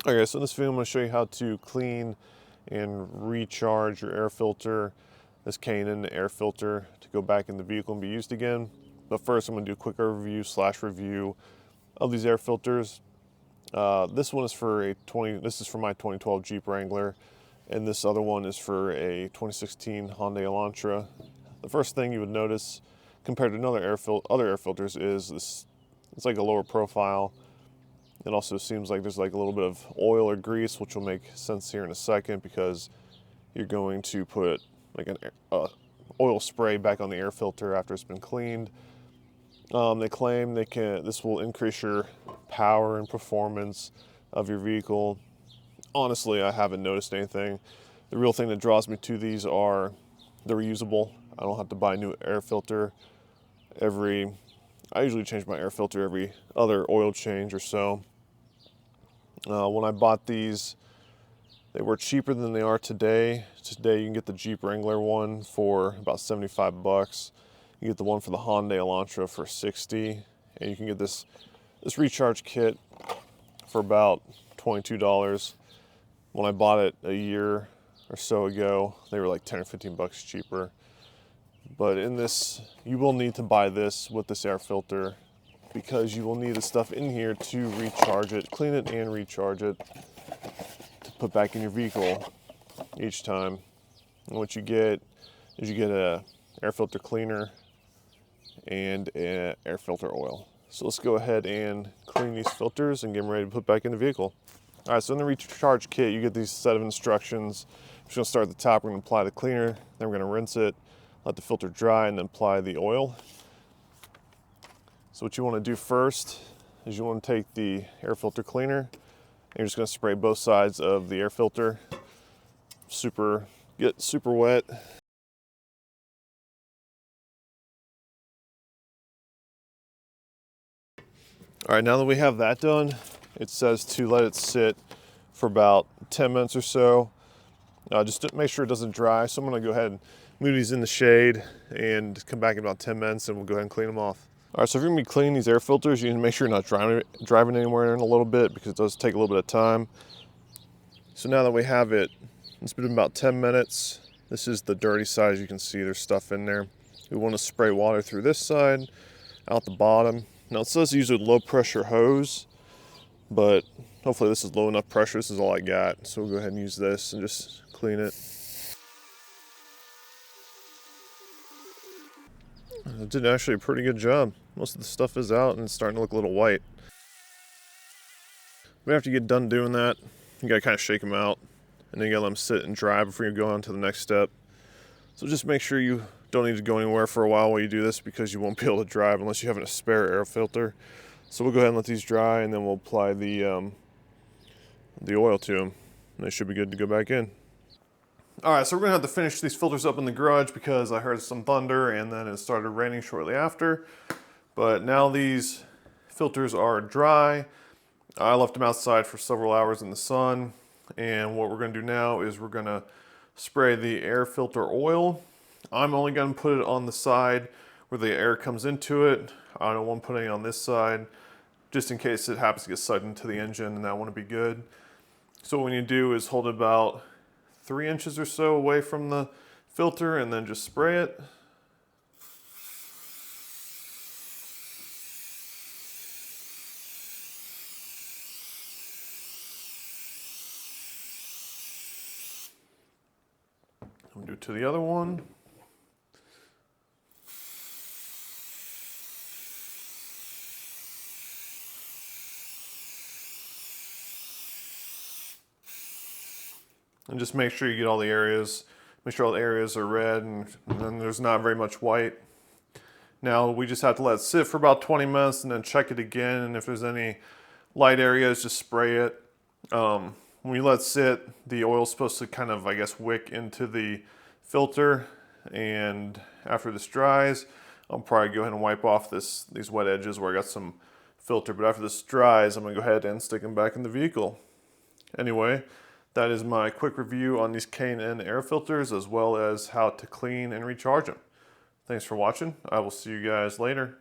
Okay, so in this video I'm going to show you how to clean and recharge your air filter, this K&N air filter, to go back in the vehicle and be used again. But first I'm going to do a quick overview / review of these air filters. This one is for this is for my 2012 Jeep Wrangler, and this other one is for a 2016 Hyundai Elantra. The first thing you would notice compared to other air filters is this, it's like a lower profile. It also seems like there's like a little bit of oil or grease, which will make sense here in a second because you're going to put like an oil spray back on the air filter after it's been cleaned. They claim this will increase your power and performance of your vehicle. Honestly, I haven't noticed anything. The real thing that draws me to these are they're reusable. I don't have to buy a new air filter I usually change my air filter every other oil change or so. When I bought these, they were cheaper than they are today. Today you can get the Jeep Wrangler one for about 75 bucks. You get the one for the Hyundai Elantra for 60, and you can get this recharge kit for about $22. When I bought it a year or so ago, they were like 10 or 15 bucks cheaper. But in this, you will need to buy this with this air filter because you will need the stuff in here to recharge it, clean it and recharge it to put back in your vehicle each time. And what you get is you get a air filter cleaner and an air filter oil. So let's go ahead and clean these filters and get them ready to put back in the vehicle. All right, so in the recharge kit, you get these set of instructions. We're just gonna start at the top, we're gonna apply the cleaner, then we're gonna rinse it, let the filter dry, and then apply the oil. So what you want to do first is you want to take the air filter cleaner and you're just going to spray both sides of the air filter. Get super wet. All right, now that we have that done, it says to let it sit for about 10 minutes or so. Just to make sure it doesn't dry. So I'm going to go ahead and move these in the shade and come back in about 10 minutes and we'll go ahead and clean them off. All right, so if you're gonna be cleaning these air filters, you need to make sure you're not driving anywhere in a little bit because it does take a little bit of time. So now that we have it, it's been about 10 minutes. This is the dirty side. As you can see, there's stuff in there. We want to spray water through this side, out the bottom. Now it says to use a low pressure hose, but hopefully this is low enough pressure. This is all I got. So we'll go ahead and use this and just clean it. It did actually a pretty good job. Most of the stuff is out and it's starting to look a little white. But after you get done doing that, you gotta kind of shake them out and then you gotta let them sit and dry before you go on to the next step. So just make sure you don't need to go anywhere for a while you do this because you won't be able to drive unless you have a spare air filter. So we'll go ahead and let these dry and then we'll apply the oil to them. And they should be good to go back in. All right, so we're gonna have to finish these filters up in the garage because I heard some thunder and then it started raining shortly after. But now these filters are dry. I left them outside for several hours in the sun. And what we're gonna do now is we're gonna spray the air filter oil. I'm only gonna put it on the side where the air comes into it. I don't want to put any on this side, just in case it happens to get sucked into the engine and that wouldn't be good. So what we need to do is hold it about 3 inches or so away from the filter and then just spray it. We'll do it to the other one. And just make sure you get all the areas, make sure all the areas are red and then there's not very much white. Now we just have to let it sit for about 20 minutes and then check it again. And if there's any light areas, just spray it. When you let it sit, the oil's supposed to kind of, I guess, wick into the filter. And after this dries, I'll probably go ahead and wipe off these wet edges where I got some filter. But after this dries, I'm gonna go ahead and stick them back in the vehicle. Anyway, that is my quick review on these K&N air filters as well as how to clean and recharge them. Thanks for watching. I will see you guys later.